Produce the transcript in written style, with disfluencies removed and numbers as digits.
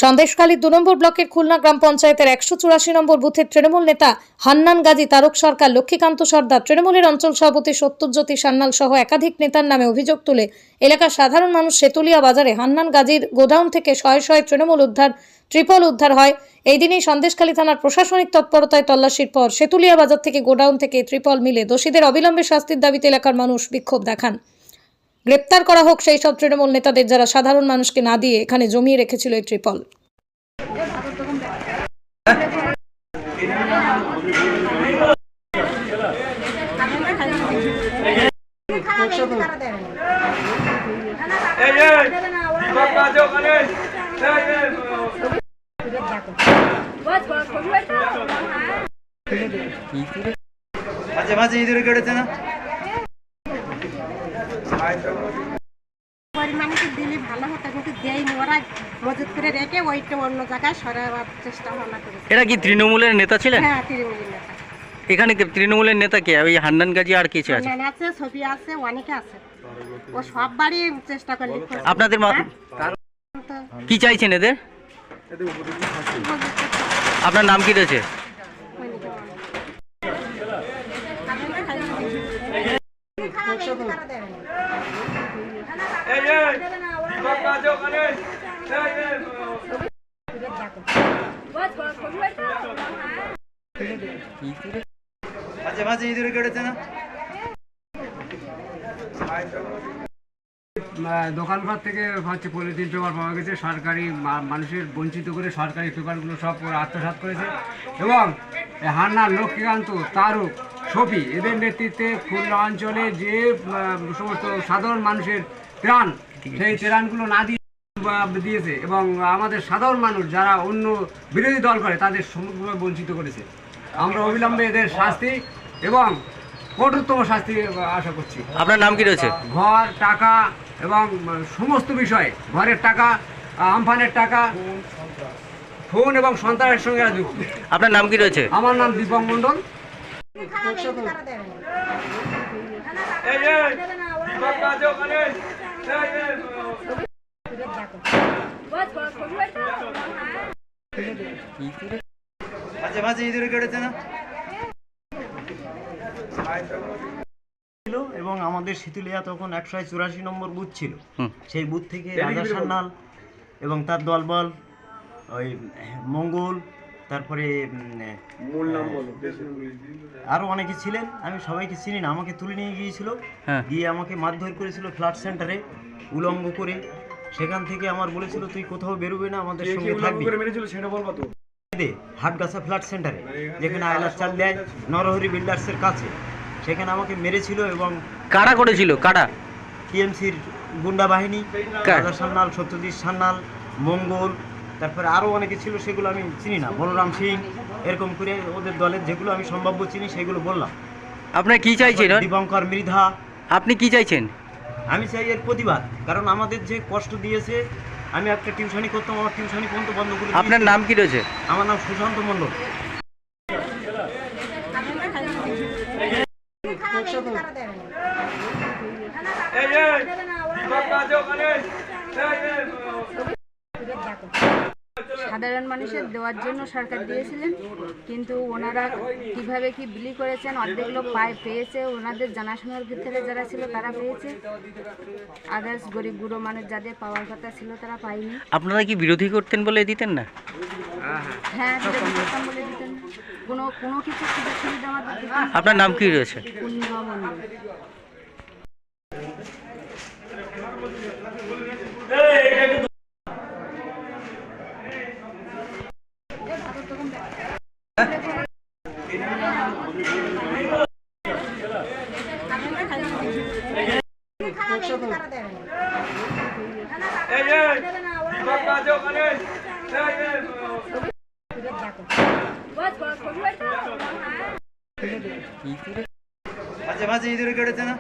সন্দেশখালী ২ নম্বর ব্লকের খুলনা গ্রাম পঞ্চায়েতের ১৮৪ নম্বর বুথের তৃণমূল নেতা হান্নান গাজী, তারক সরকার, লক্ষ্মীকান্ত সর্দার, তৃণমূলের অঞ্চল সভাপতি সত্যজ্যোতি সান্যাল সহ একাধিক নেতার নামে অভিযোগ তুলে এলাকার সাধারণ মানুষ সেতুলিয়া বাজারে হান্নান গাজীর গোডাউন থেকে শয়ে শয়ে তৃণমূল ট্রিপল উদ্ধার হয়। এই দিনেই সন্দেশখালী থানার প্রশাসনিক তৎপরতায় তল্লাশির পর সেতুলিয়া বাজার থেকে গোডাউন থেকে ত্রিপল মিলে দোষীদের অবিলম্বে শাস্তির দাবিতে এলাকার মানুষ বিক্ষোভ দেখান। গ্রেপ্তার করা হোক সেই সব তৃণমূল নেতাদের যারা সাধারণ মানুষকে না দিয়ে এখানে জমিয়ে রেখেছিল এই ট্রিপল। মাঝে মাঝে ইঁদুরে কেটেছে না পরিমাণকে দিলে ভালো হতো, কিন্তু দেয়নি। ওরা মজুত করে রেখে ওইটা অন্য জায়গায় সরাবার চেষ্টা ভাবনা করেছে। এরা কি তৃণমূলের নেতা ছিলেন? হ্যাঁ, তৃণমূলের নেতা। এখানে তৃণমূলের নেতা কে? ওই হান্নান গাজী আর কিছু আছে? হান্নান আছে, ছবি আছে, অনেকে আছে। ও সব বাড়ি চেষ্টা করলে আপনাদের কি চাইছেন এদের? আপনার নাম কি রয়েছে? মাঝে মাঝে ইঁদুরে কেটেছে না দোকানপাট থেকে হচ্ছে পলিথিন পেপার পাওয়া গেছে। সরকারি মানুষের বঞ্চিত করে সরকারি পেপারগুলো সব আত্মসাৎ করেছে এবং হান্নান, লক্ষ্মীকান্ত, তারক, শফি এদের নেতৃত্বে খুলনা অঞ্চলে যে সমস্ত সাধারণ মানুষের ত্রাণ, সেই ত্রাণগুলো না দিয়েছে এবং আমাদের সাধারণ মানুষ যারা অন্য বিরোধী দল করে তাদের সম্পূর্ণভাবে বঞ্চিত করেছে। আমরা অবিলম্বে এদের শাস্তি এবং কঠোরতম শাস্তি আশা করছি। আপনার নাম কি রয়েছে? ঘর, টাকা এবং সমস্ত বিষয়, ঘরের টাকা, আমফানের টাকা, ফোন এবং সন্তানের সঙ্গে যুক্ত। আপনার নাম কি রয়েছে? আমার নাম দীপক মণ্ডল। মাঝে মাঝে ইঁদুরে কেটেছে না এবং আমাদের সেতুলিয়া তখন ১৮৪ নম্বর বুথ ছিল। সেই বুথ থেকে রাজা সান্যাল এবং তার দলবল, ওই মঙ্গল, তারপরে আরও অনেকে ছিলেন, আমি সবাইকে চিনি না, আমাকে তুলে নিয়ে গিয়েছিল, গিয়ে আমাকে মারধর করেছিল ফ্ল্যাট সেন্টারে উলঙ্গ করে। সেখান থেকে আমার বলেছিল তুই কোথাও বেরোবে না, আমাদের সঙ্গে থাকবি। হাটগাছা ফ্ল্যাট সেন্টারে, যেখানে আয়লার চাল দেয় নরহরি বিল্ডার্সের কাছে, সেখানে আমাকে মেরেছিল। এবং কারা করেছিল? কারা? টিএমসির গুন্ডা বাহিনী, রাজা সান্যাল, সত্যজিৎ সান্যাল, মঙ্গল, তারপরে আরও অনেকে ছিল, সেগুলো আমি চিনি না, বলরাম সিং, এরকম করে ওদের দলের যেগুলো আমি সম্ভাব্য চিনি সেগুলো বললাম। আপনার কি চাইছেন? দীপঙ্কর মৃধা। আপনি কি চাইছেন? আমি চাই এর প্রতিবাদ, কারণ আমাদের যে কষ্ট দিয়েছে। আমি একটা টিউশনি করতাম, আমার টিউশনি পর্যন্ত বন্ধ করে। আপনার নাম কি রয়েছে? আমার নাম সুশান্ত মণ্ডল। সাধারণ মানুষের দেওয়ার জন্য সরকার দিয়েছিলেন, কিন্তু ওনারা কিভাবে কি বিলি করেছেন, অর্ধেক লোক পেয়েছে, ওনাদের জানাশোনার ভিতরে যারা ছিল তারা পেয়েছে, আদার্স গরিব গুঁড়ো মানুষ যাদের পাওয়ার কথা ছিল তারা পায়নি। আপনারা কি বিরোধী করতেন বলে দিতেন না? হ্যাঁ, বিরোধী করতাম বলে দিতেন না। কোনো কিছু সুযোগ সুবিধা আমাদের দিতেন না। আপনার নাম কি রয়েছে? পূর্ণিমা মণ্ডল। মাঝে মাঝে ইঁদুরে কেটেছে না